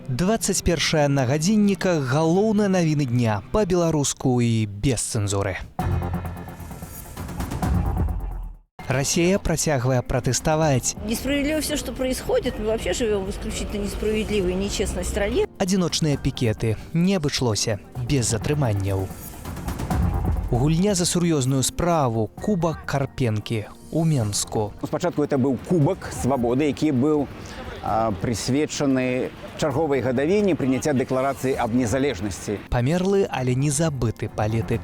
21 на гадзінніках галоўныя навіны дня па-беларуску і без цэнзуры. Россия працягвае пратэставаць. Несправедливо все, что происходит. Мы вообще живем в исключительно несправедливой и нечестной стране. Адзіночныя пікеты не абышлося без затрыманняў. Гульня за сур'ёзную справу кубак Карпенкі у Менску. Спачатку это быў кубак свабоды, які быў прысвечаны чарговай гадавіне прыняцця дэкларацыі аб незалежнасці. Памерлы, але не забыты палітык.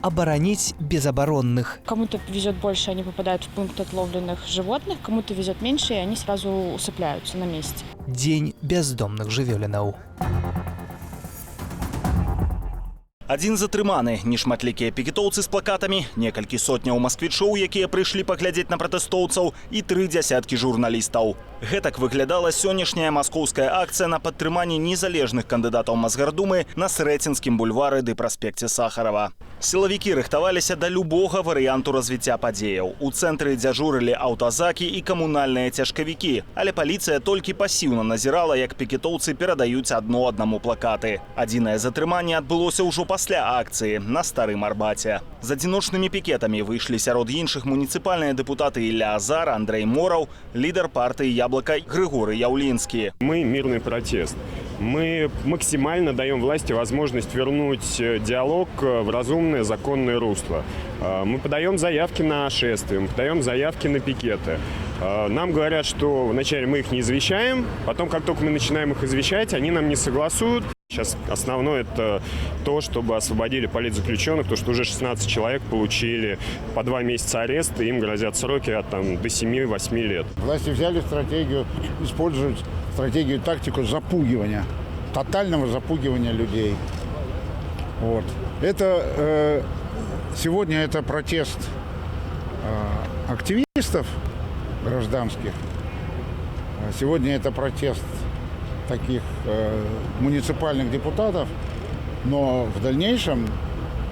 Оборонить безоборонных. Кому-то везет больше, они попадают в пункт отловленных животных, кому-то везет меньше, и они сразу усыпляются на месте. День бездомных жывёлінаў. Адзін затрыманы, нешматлікія пікетоўцы з плакатамі, некалькі сотняў масквічоў, якія прыйшлі паглядзець на пратэстоўцаў, і 3 дзясяткі журналістаў. Гэтак выглядала сённяшняя маскоўская акцыя на падтрыманне незалежных кандыдатаў Масгардумы на Срэцінскім бульвары ды праспекце Сахарова. Сілавікі рыхтаваліся да любога варыянту развіцця падзеяў. У цэнтры дзяжурылі аўтазакі і камунальныя цяжкавікі, але паліцыя толькі пасіўна назірала, як пікетоўцы перадаюць адно аднаму плакаты. Адзінае затрыманне адбылося ўжо пасля акцыі на Старым Арбаце. З адзіночнымі пікетамі выйшлі сярод іншых муніцыпальныя дэпутаты Ілля Азар, Андрэй Мораў, лідар партыі «Яблоко» Григорий Яулинский. Мы мирный протест. Мы максимально даем власти возможность вернуть диалог в разумное, законное русло. Мы подаем заявки на шествия, мы подаем заявки на пикеты. Нам говорят, что вначале мы их не извещаем, потом, как только мы начинаем их извещать, они нам не согласуют. Сейчас основное это то, чтобы освободили политзаключенных, потому что уже 16 человек получили по 2 месяца ареста, им грозят сроки от до 7-8 лет. Власти взяли стратегию, используют стратегию, тактику запугивания, тотального запугивания людей. Вот. Это сегодня это протест активистов гражданских, сегодня это протест таких муниципальных депутатов, но в дальнейшем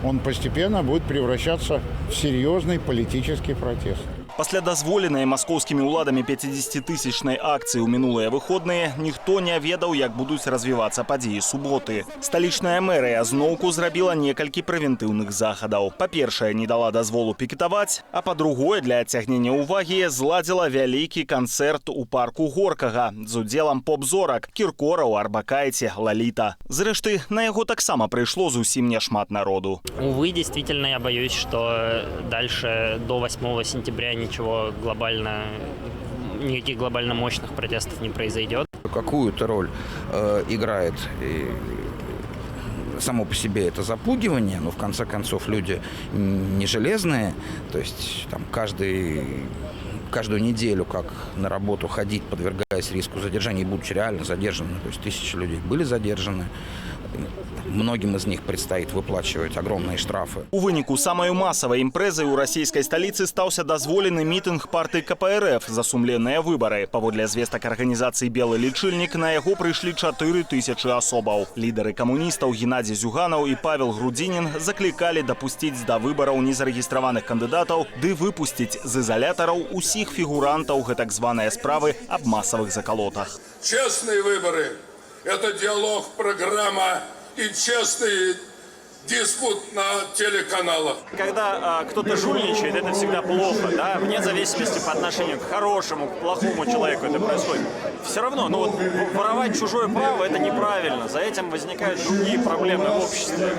он постепенно будет превращаться в серьезный политический протест. Пасля дазволенай маскоўскімі ўладамі 50-тысячнай акцыі ў мінулыя выходныя ніхто не ведаў, як будуць развівацца падзеі суботы. Сталічная мэрыя зноўку зрабіла некалькі прэвентыўных захадаў. Па-першае, не дала дазволу пікетаваць, а па-другое, для адцягнення ўвагі зладзіла вялікі канцэрт у парку Горкага з удзелам поп-зорак Кіркораў, Арбакайце, Лаліта. Зрэшты, на яго таксама прыйшло зусім няшмат народу. Увы, действительно, я боюсь, что дальше до 8 сентября никаких глобально мощных протестов не произойдет. Какую-то роль играет само по себе это запугивание, но в конце концов люди не железные, то есть там каждую неделю, как на работу ходить, подвергаясь риску задержания, и будучи реально задержаны, то есть 1000 людей были задержаны. Многим из них предстоит выплачивать огромные штрафы. У выніку самай масавай імпрэзай у расійскай сталіцы стаўся дазволены мітынг партыі КПРФ за сумленныя выбары. Паводле звестак арганізацыі «Белы лічыльнік» на яго прыйшлі 4000 асобаў. Лідары камуністаў Геннадзій Зюганаў і Павел Грудзінін заклікалі дапусціць да выбараў незарэгістраваных кандыдатаў ды выпусціць з ізалятараў усіх фігурантаў гэтак званыя справы аб масавых закалотах. Честные выборы – это диалог, программа и честный диспут на телеканалах. Когда кто-то жульничает, это всегда плохо, да? Вне зависимости по отношению к хорошему, к плохому человеку это происходит. Все равно, воровать чужое право – это неправильно. За этим возникают другие проблемы в обществе.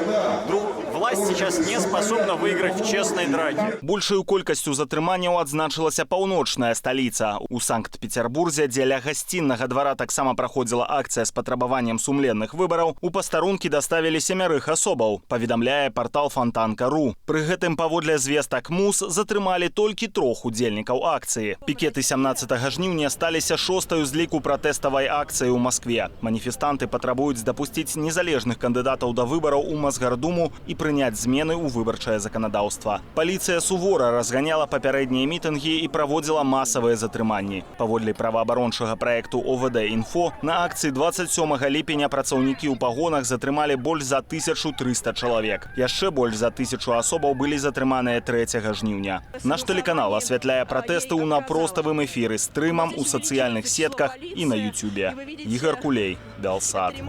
Власть сейчас не способна выиграть в честной драке. Большую колькасцю затрыманняў адзначылася паўночная сталіца. У Санкт-Петербурзе дзеля гасціннага двара таксама праходзіла акцыя з патрабаваннем сумленных выбараў. У пастарункі даставілі 7 асобаў, паведамляе партал Фонтанка.ру. Пры гэтым паводле звестак МУС затрымалі толькі 3 удзельнікаў акцыі. Пікеты 17 жніўня сталіся 6-ю з ліку пратэставай акцыі ў Маскве. Маніфестанты патрабуюць дапусціць незалежных кандыдатаў да выбараў у Масгардуму і прыняць змены ў выбарчае заканадаўства. Паліцыя сувора разганяла папярэднія мітынгі і праводзіла масавыя затрыманні. Паводле праваабарончага праекту ОВД-Інфо, на акцыі 27 ліпеня працаўнікі ў пагонах затрымалі больш за 1300 чалавек. чалавек. Яшчэ больш за 1000 асобаў былі затрыманыя 3 жніўня. Наш тэлеканал асвятляе пратэсты ў напроставым эфіры з стрымам у сацыяльных сетках і на Ютубе. Ігор Кулей, Белсат.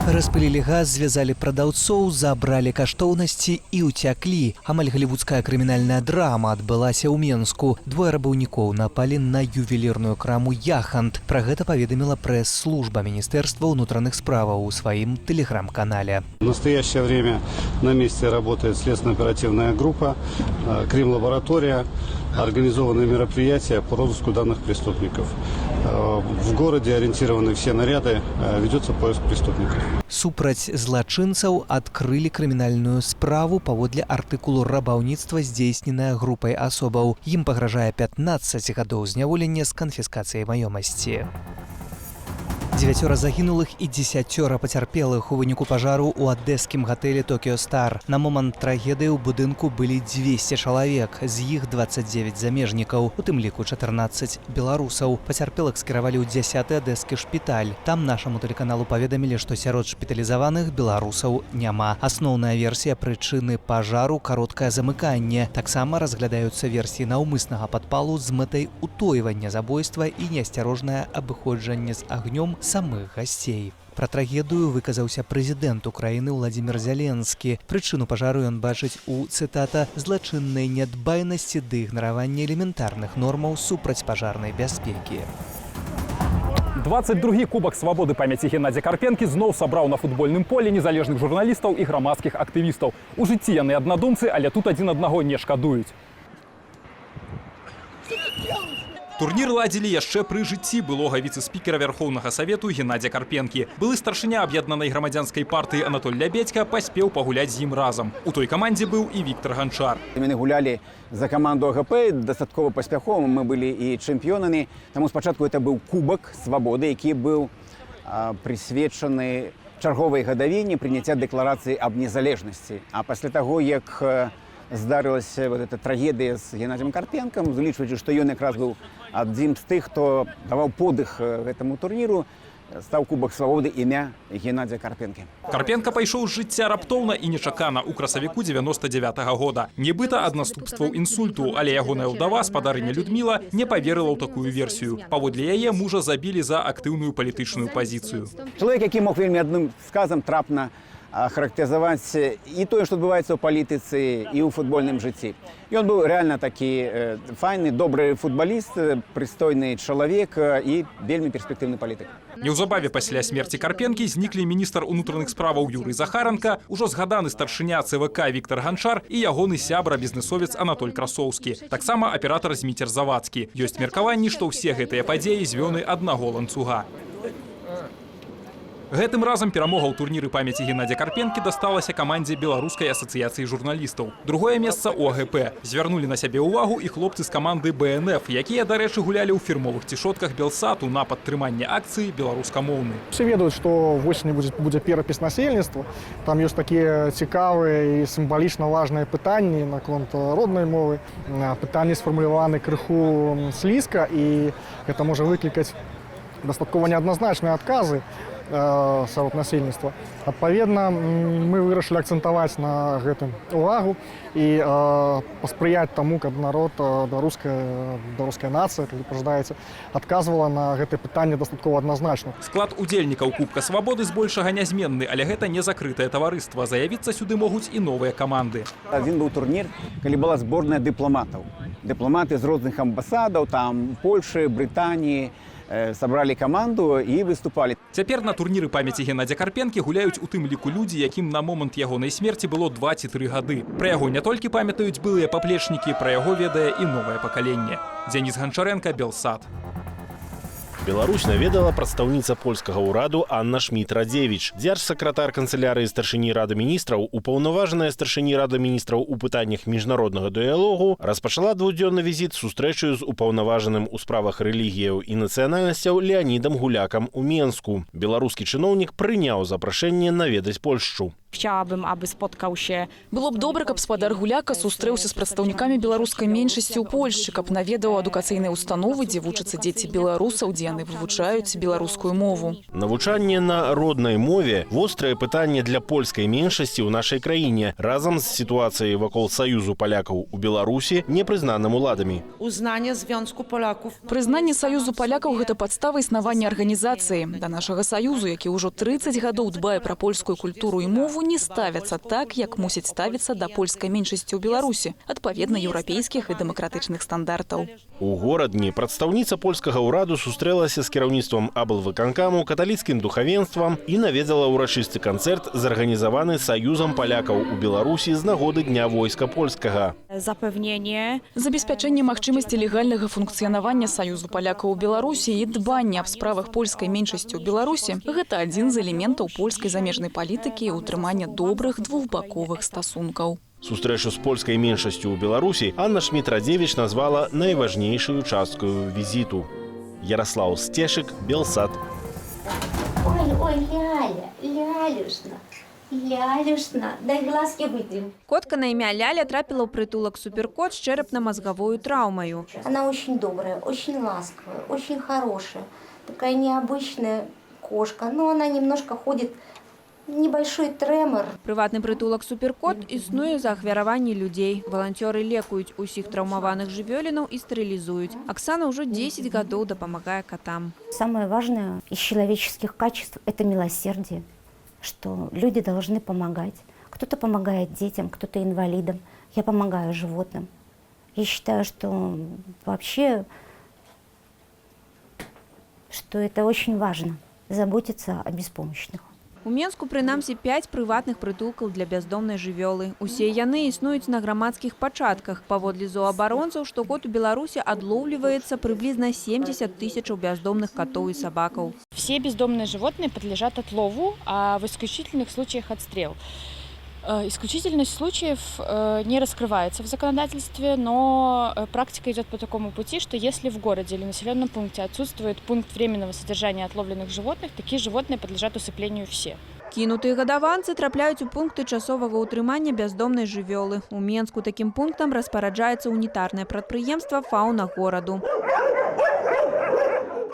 Распылілі газ, звязалі прадаўцоў, забралі каштоўнасці і ўцяклі. Амаль галівудская крымінальная драма адбылася ў Менску. Двое рабаўнікоў напалі на ювелірную краму «Яхант». Пра гэта паведаміла прэс-служба Міністэрства ўнутраных справаў у сваім тэлеграм-канале. В настоящее время на месте работает следственно-оперативная группа, крим-лаборатория, организованные мероприятия по розыску данных преступников. В городе ориентированы все наряды, ведется поиск преступников. Супраць злачынцаў адкрылі крымінальную справу паводле артыкулу рабаўніцтва, здзейсненая групай асобаў. Ім пагражае 15 гадоў зняволення з канфіскацыяй маёмасці. 9 загінулых і 10 пацярпелых у выніку пажару ў адэскім гатэлі «Токіо Стар». На момант трагедыі ў будынку былі 200 чалавек, з іх 29 замежнікаў, у тым ліку 14 беларусаў. Пацярпелых скіравалі ў 10-ы адэскі шпіталь. Там нашаму тэлеканалу паведамілі, што сярод шпіталізаваных беларусаў няма. Асноўная версія прычыны пажару – кароткае замыканне. Таксама разглядаюцца версіі наўмыснага падпалу з мэтай утойвання забойства і неасцярожнае абыходжанне з агнём самых гасцей. Пра трагедыю выказаўся прэзідэнт Украіны Владзімір Зяленскі. Прычыну пажару ён бачыць у, цытата, «злачыннай нядбайнасці ды ігнаравання элементарных нормаў супрацьпажарнай бяспекі». 22-й Кубак свабоды памяці Геннадзя Карпенкі зноў сабраў на футбольным полі незалежных журналістаў і грамадскіх актывістаў. У жыцці яны аднадумцы, але тут адзін аднаго не шкадуюць. Турнір ладзілі яшчэ пры жыцці былога віцэ-спікера Вярхоўнага Савету Геннадзя Карпенкі. Былы старшыня аб'яднанай грамадзянскай партыі Анатоль Лябедзька паспеў пагуляць з ім разам. У той камандзе быў і Віктор Ганчар. Яны гулялі за каманду АГП дастаткова паспяхова, мы былі і чэмпіёнамі. Таму спачатку это быў Кубак свабоды, які быў прысвечаны чарговай гадавіне прыняцця дэкларацыі аб незалежнасці. А пасля таго, як здарылася вот эта трагедыя з Геннадзем Карпенкам, улічваючы, што ён якраз быў адзін з тых, хто даваў подых гэтаму турніру, стаў Кубак свабоды імя Геннадзя Карпенкі. Карпенка пайшоў з жыцця раптоўна і нечакана ў красавіку 99-го года. Нібыта ад наступстваў інсульту, але ягоная ўдава, спадарыня Людміла, не паверыла ў такую версію. Паводле яе мужа забілі за актыўную палітычную пазіцыю. Чалавек, які мог вельмі адным сказам трапна характарызаваць і тое, што адбываецца ў палітыцы і ў футбольным жыцці. Ён быў рэальна такі файны, добры футбаліст, прыстойны чалавек і вельмі перспектыўны палітык. Неўзабаве пасля смерці Карпенкі зніклі міністр унутраных справаў Юрый Захаранка, ужо згаданы старшыня ЦВК Віктор Ганчар і ягоны сябра бізнесовец Анатоль Красоўскі. Таксама аператар Зміцер Завадскі. Ёсць меркаванні, што ўсе гэтыя падзеі звёны аднаго ланцуга. Гэтым разам перамога ў турніры памяці Геннадзя Карпенкі дасталася камандзе Беларускай асацыяцыі журналістаў. Другое месца ў АГП. Звярнулі на сябе ўвагу і хлопцы з каманды БНФ, якія, дарэчы, гулялі ў фірмовых цішотках Белсату на падтрыманне акцыі беларускамоўнай. Все ведаюць, што восенню будзе перапіс насельніцтва. Там ёсць такія цікавыя і сімвалічна важныя пытанні наконт роднай мовы. Пытанні сфармуляваны крыху слізка, і гэта можа выклікаць дастаткова неадназначныя адказы сярод насельніцтва. Адпаведна, мы вырашылі акцэнтаваць на гэтым увагу і паспрыяць таму, каб народ, беларуская нацыя, калі пажадаеце, адказвала на гэтае пытанне дастаткова адназначна. Склад удзельнікаў Кубка свабоды збольшага нязменны, але гэта не закрытае таварыства. Заявіцца сюды могуць і новыя каманды. Адзін быў турнір, калі была зборная дыпламатаў. Дыпламаты з розных амбасадаў, там Польшы, Брытаніі, сабралі каманду і выступалі. Цяпер на турніры памяці Геннадзя Карпенкі гуляюць у тым ліку людзі, якім на момант ягонай смерці было 2 ці 3 гады. Пра яго не толькі памятаюць былыя паплечнікі, пра яго ведае і новае пакаленне. Дзеніс Ганчаренка, Белсат. Беларусь наведала прадстаўніца польскага ўраду Анна Шміт-Радзевіч. Дзяржсакратар канцылярыі старшыні Рады міністраў, упаўнаважаная старшыні Рады міністраў у пытаннях міжнароднага дыялогу, распачала двухдзённы візіт сустрэчаю з упаўнаважаным у справах рэлігіяў і нацыянальнасцяў Леанідам Гулякам у Менску. Беларускі чыноўнік прыняў запрашэнне наведаць Польшчу. Chciałabym, aby spotkał się. Было б добра, каб спадар Гуляка сустрэўся з прадстаўнікамі беларускай меншасці ў Польшчы, каб наведаў адукацыйныя установы, дзе вучацца дзеці беларусаў, дзе яны вывучаюць беларускую мову. Навучанне на роднай мове – вострае пытанне для польскай меншасці ў нашай краіне, разам з сітуацыяй вакол Саюзу палякаў у Беларусі, непрызнаным уладамі. Узнанне Звёнзку палякаў. Прызнанне Саюзу палякаў – гэта падстава існавання арганізацыі. Да нашага Саюзу, які ўжо 30 гадоў дбае пра польскую культуру і мову, не ставяцца так, як мусіць ставіцца да польскай меншасці ў Беларусі, адпаведна еўрапейскіх і дэмакратычных стандартаў. У горадні прадстаўніца польскага ўраду сустрэлася з кіраўніцтвам аблвыканкаму, каталіцкім духавенствам і наведала ўрачысты канцэрт, зарганізаваны Саюзам палякаў у Беларусі з нагоды Дня войска польскага. Запэўненне. Забеспячэнне магчымасці легальнага функцыянавання Саюзу палякаў у Беларусі і дбанне аб справах польскай меншасці ў Беларусі – гэта адзін з элементаў польскай замежнай палітыкі і ўтрымання добрых двухбаковых стасункаў. Сустрэчу з польскай меншасцю ў Беларусі Анна Шміт-Радзевіч назвала найважнейшую часткаю візіту. Ярослав Стешык, Белсат. Ой, Лялюшна, дай глазки вытрем. Котка на імя Ляля трапила ў притулок «Суперкот» с черепно-мозговой травмой. Она очень добрая, очень ласковая, очень хорошая. Такая необычная кошка, но она немножко ходит... Небольшой тремор. Прыватны прытулак «Суперкот» існуе за ахвяраванне людзей. Валанцёры лекуюць усіх траўмаваных жывёлінаў і стэрылізуюць. Оксана уже 10 гадоў дапамагае котам. Самое важное из человеческих качеств – это милосердие, что люди должны помогать. Кто-то помогает детям, кто-то инвалидам. Я помогаю животным. Я считаю, что вообще, что это очень важно – заботиться о беспомощных. У Менску прынамсі 5 прыватных прытулкаў для бяздомнай жывёлы. Усе яны існуюць на грамадскіх пачатках. Паводле зоабаронцаў, штогод у Беларусі адлоўліваецца прыблізна 70 тысячаў бяздомных котов и собаков. Все бездомные животные подлежат отлову, а в исключительных случаях отстрел. Исключительность случаев не раскрывается в законодательстве, но практика идет по такому пути, что если в городе или населенном пункте отсутствует пункт временного содержания отловленных животных, такие животные подлежат усыплению все. Кінутыя гадаванцы трапляюць у пункты часовага ўтрымання бяздомнай жывёлы. У Менску такім пунктам распараджаецца унітарнае прадпрыемства «Фауна гораду».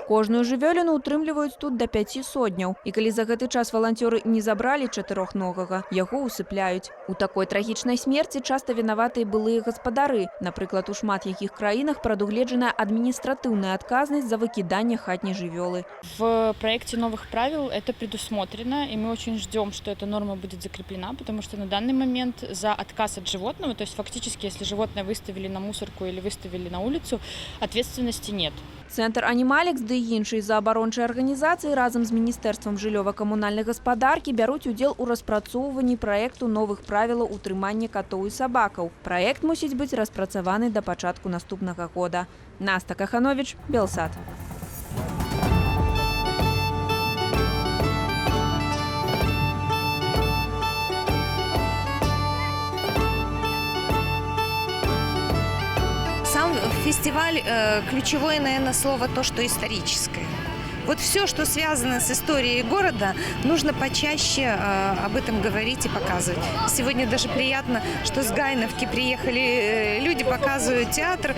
Кожную жывёліну утрымліваюць тут до 5 сотняў. І калі за гэты час валанцёры не забралі чатырохногага, яго усыпляюць. У такой трагічнай смерці часта вінаватыя былыя гаспадары. Напрыклад, у шмат якіх краінах прадугледжана адміністратыўная адказнасць за выкіданне хатняй жывёлы. В проекте новых правил это предусмотрено, и мы очень ждем, что эта норма будет закреплена, потому что на данный момент за отказ от животного, то есть фактически, если животное выставили на мусорку или выставили на улицу, ответственности нет. Центр «Анімалікс» ды іншыя заабарончыя арганізацыі разам з Міністэрствам жыллёва-камунальнай гаспадаркі бяруць удзел у распрацоўванні праекту новых правілаў утрымання котоў і сабакаў. Праект мусіць быць распрацаваны да пачатку наступнага года. Наста Каханович, Белсат. Сам фестиваль, ключевое, наверное, слово то, что историческое. Вот все, что связано с историей города, нужно почаще об этом говорить и показывать. Сегодня даже приятно, что с Гайновки приехали люди, показывают театр,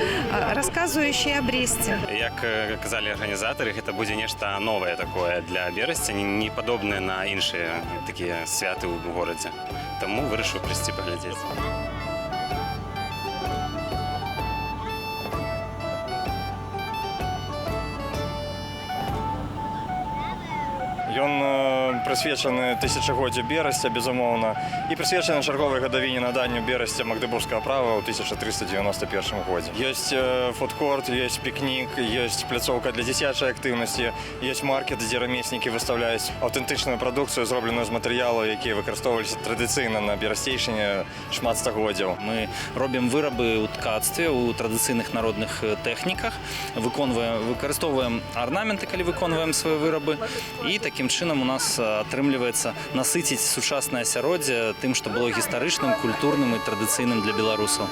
рассказывающий о Бресте. Как казали организаторы, это будет нечто новое такое для Берасці, не подобное на іншыя такие святы в городе. Тому вырашыў прийти поглядеть. Ён прысвечаны тысячагоддзю Берасця, безумоўна, і прысвечаны чарговай гадавіне наданню Берасця Магдыбургскага права ў 1391 годзе. Ёсць фудкорт, ёсць пікнік, ёсць пляцоўка для дзіцячай актыўнасці, ёсць маркет, дзе рамеснікі выстаўляюць аўтэнтычную прадукцыю, зробленую з матэрыялаў, якія выкарыстоўваліся традыцыйна на Берасцейшыне шмат стагоддзяў. Мы робім вырабы ў ткацтве, у традыцыйных народных тэхніках, выкарыстоўваем арнаменты, калі выконваем свае вырабы, і такім чынам у нас атрымліваецца насыціць сучаснае асяроддзе тым, што было гістарычным, культурным і традыцыйным для беларусаў.